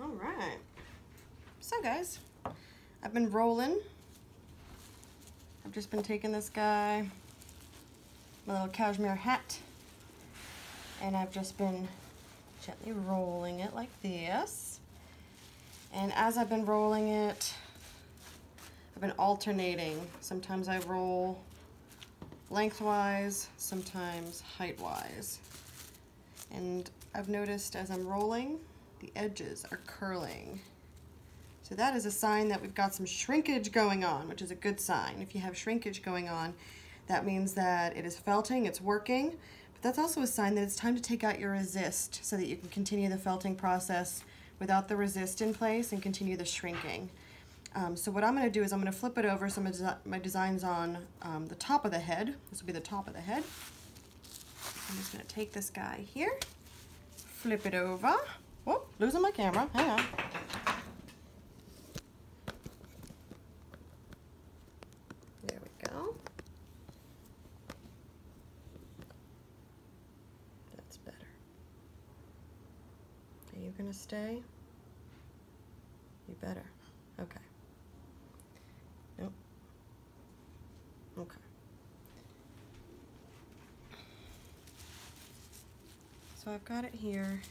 All right. So guys, I've been rolling. I've just been taking this guy, my little cashmere hat, and I've just been gently rolling it like this. And as I've been rolling it, I've been alternating. Sometimes I roll lengthwise, sometimes heightwise. And I've noticed as I'm rolling, the edges are curling. So that is a sign that we've got some shrinkage going on, which is a good sign. If you have shrinkage going on, that means that it is felting, it's working, but that's also a sign that it's time to take out your resist so that you can continue the felting process without the resist in place and continue the shrinking. So what I'm going to do is I'm going to flip it over so my design's on the top of the head. This will be the top of the head. I'm just going to take this guy here, flip it over. Oh, losing my camera. Hang on. There we go. That's better. Are you going to stay? You better. Okay. Nope. Okay. So I've got it here.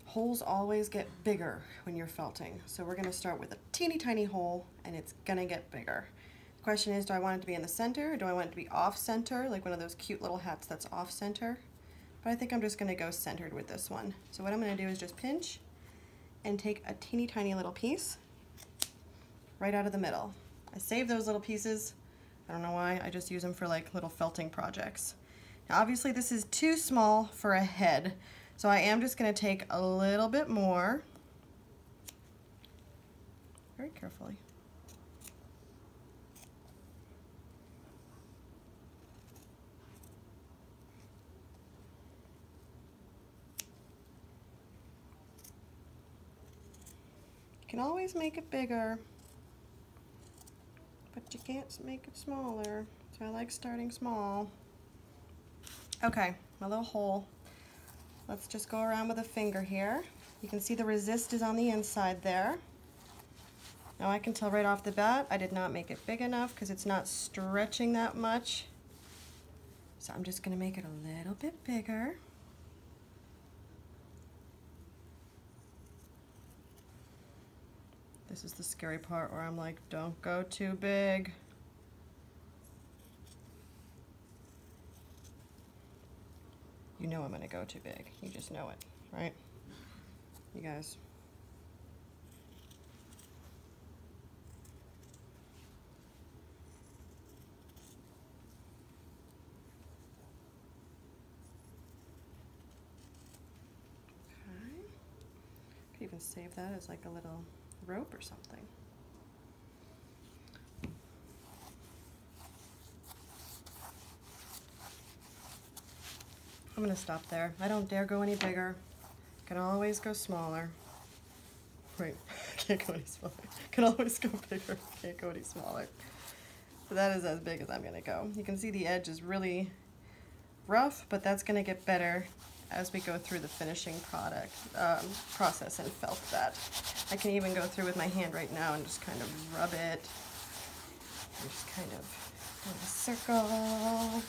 Holes always get bigger when you're felting. So we're gonna start with a teeny tiny hole and it's gonna get bigger. The question is, do I want it to be in the center or do I want it to be off center, like one of those cute little hats that's off center? But I think I'm just gonna go centered with this one. So what I'm gonna do is just pinch and take a teeny tiny little piece right out of the middle. I save those little pieces. I don't know why, I just use them for like little felting projects. Now obviously this is too small for a head, so I am just going to take a little bit more, very carefully. You can always make it bigger, but you can't make it smaller, so I like starting small. Okay, my little hole. Let's just go around with a finger here. You can see the resist is on the inside there. Now I can tell right off the bat I did not make it big enough because it's not stretching that much. So I'm just going to make it a little bit bigger. This is the scary part where I'm like, don't go too big. You know I'm gonna go too big. You just know it, right? You guys. Okay. Could even save that as like a little rope or something. I'm gonna stop there. I don't dare go any bigger. Can always go smaller. Right, can't go any smaller. Can always go bigger, can't go any smaller. So that is as big as I'm gonna go. You can see the edge is really rough, but that's gonna get better as we go through the finishing process and felt that. I can even go through with my hand right now and just kind of rub it. And just kind of do a circle.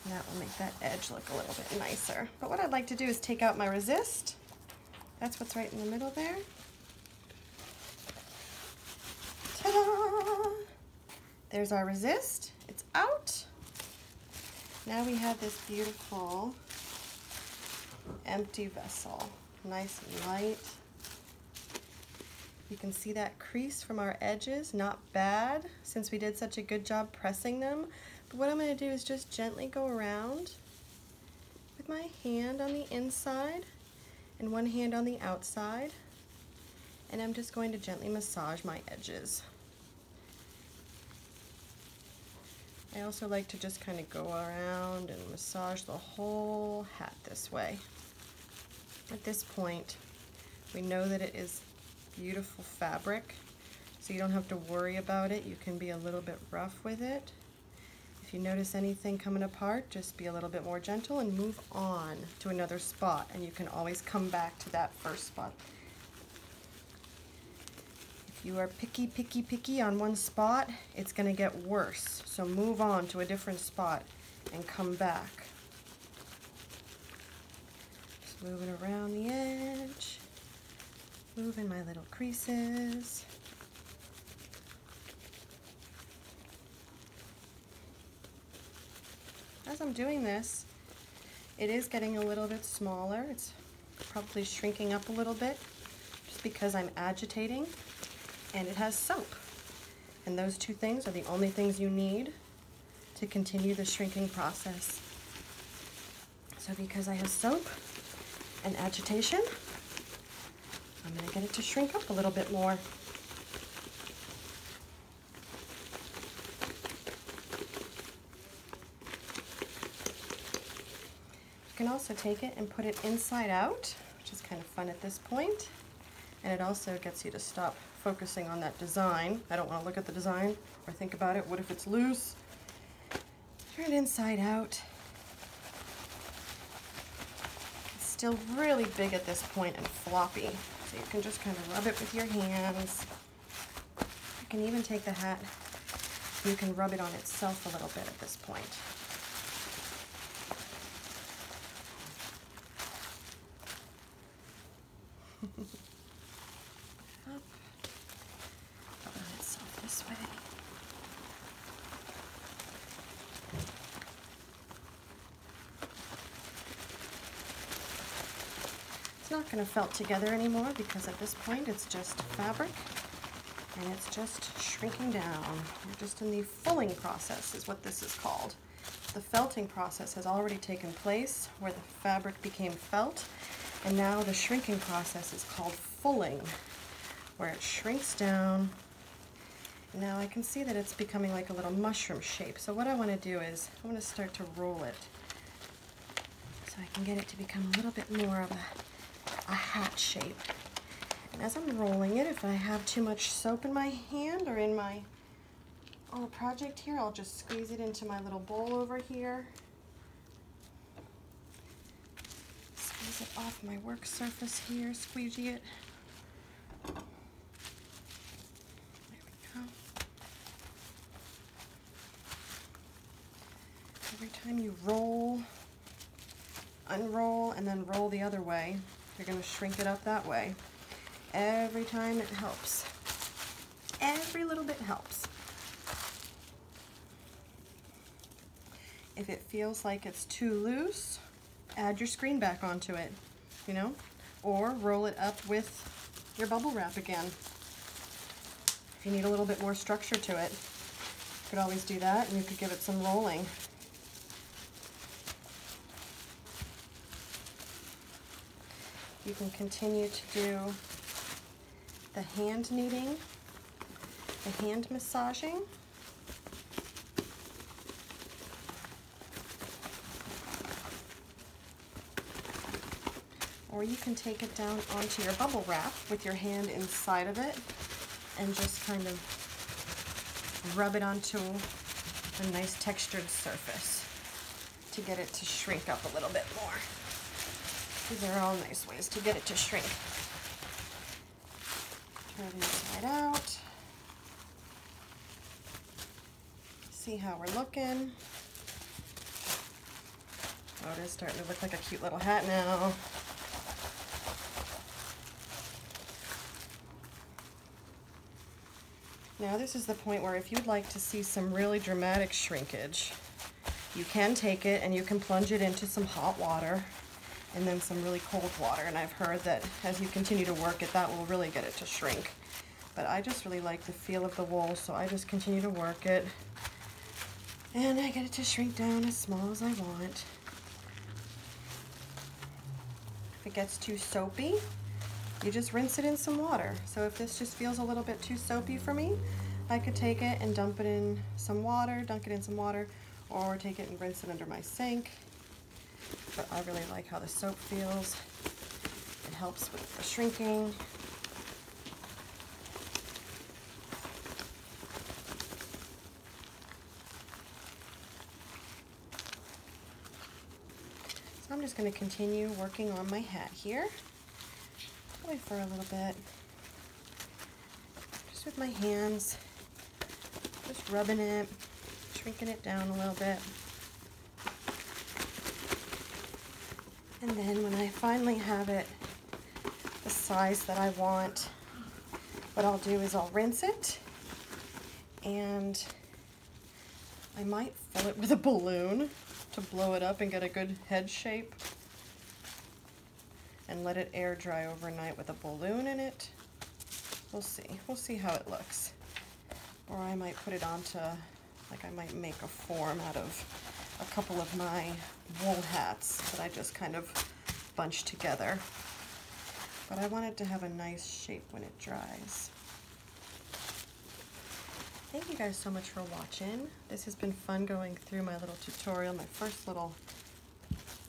And that will make that edge look a little bit nicer. But what I'd like to do is take out my resist. That's what's right in the middle there. Ta-da! There's our resist. It's out. Now we have this beautiful empty vessel. Nice and light. You can see that crease from our edges. Not bad since we did such a good job pressing them. But what I'm going to do is just gently go around with my hand on the inside and one hand on the outside, and I'm just going to gently massage my edges. I also like to just kind of go around and massage the whole hat this way. At this point, we know that it is beautiful fabric, so you don't have to worry about it. You can be a little bit rough with it. If you notice anything coming apart, just be a little bit more gentle and move on to another spot, and you can always come back to that first spot. If you are picky on one spot, it's going to get worse. So move on to a different spot and come back. Just moving around the edge, moving my little creases. As I'm doing this, it is getting a little bit smaller. It's probably shrinking up a little bit just because I'm agitating, and it has soap. And those two things are the only things you need to continue the shrinking process. So because I have soap and agitation, I'm going to get it to shrink up a little bit more. You can also take it and put it inside out, which is kind of fun at this point. And it also gets you to stop focusing on that design. I don't want to look at the design or think about it. What if it's loose? Turn it inside out. It's still really big at this point and floppy, so you can just kind of rub it with your hands. You can even take the hat, you can rub it on itself a little bit at this point. Up, rub it on itself this way. It's not going to felt together anymore because at this point it's just fabric and it's just shrinking down. We're just in the fulling process is what this is called. The felting process has already taken place where the fabric became felt, and now the shrinking process is called fulling, where it shrinks down. Now I can see that it's becoming like a little mushroom shape. So what I want to do is I want to start to roll it so I can get it to become a little bit more of a hat shape. And as I'm rolling it, if I have too much soap in my hand or in my project here, I'll just squeeze it into my little bowl over here. Squeeze it off my work surface here, squeegee it. There we go. Every time you roll, unroll, and then roll the other way, you're going to shrink it up that way. Every time it helps. Every little bit helps. If it feels like it's too loose, add your screen back onto it, you know, or roll it up with your bubble wrap again. If you need a little bit more structure to it, you could always do that, and you could give it some rolling. You can continue to do the hand kneading, the hand massaging. Or you can take it down onto your bubble wrap with your hand inside of it and just kind of rub it onto a nice textured surface to get it to shrink up a little bit more. These are all nice ways to get it to shrink. Turn it inside out. See how we're looking. Oh, it is starting to look like a cute little hat now. Now this is the point where if you'd like to see some really dramatic shrinkage, you can take it and you can plunge it into some hot water and then some really cold water. And I've heard that as you continue to work it, that will really get it to shrink. But I just really like the feel of the wool, so I just continue to work it. And I get it to shrink down as small as I want. If it gets too soapy, you just rinse it in some water. So if this just feels a little bit too soapy for me, I could take it and dump it in some water, dunk it in some water, or take it and rinse it under my sink. But I really like how the soap feels. It helps with the shrinking. I'm just going to continue working on my hat here. Probably for a little bit. Just with my hands. Just rubbing it, shrinking it down a little bit. And then when I finally have it the size that I want, what I'll do is I'll rinse it, and I might fill it with a balloon to blow it up and get a good head shape, and let it air dry overnight with a balloon in it. We'll see how it looks. Or I might put it onto, like I might make a form out of a couple of my wool hats that I just kind of bunched together. But I want it to have a nice shape when it dries. Thank you guys so much for watching. This has been fun going through my little tutorial, my first little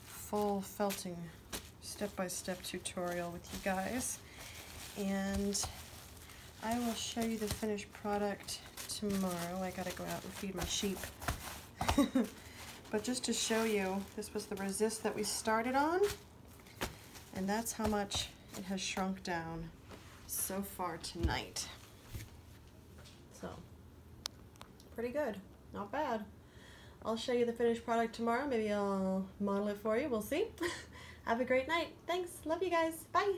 full felting step-by-step tutorial with you guys. And I will show you the finished product tomorrow. I gotta go out and feed my sheep. But just to show you, this was the resist that we started on, and that's how much it has shrunk down so far tonight. So, pretty good, not bad. I'll show you the finished product tomorrow. Maybe I'll model it for you, we'll see. Have a great night. Thanks, love you guys, bye.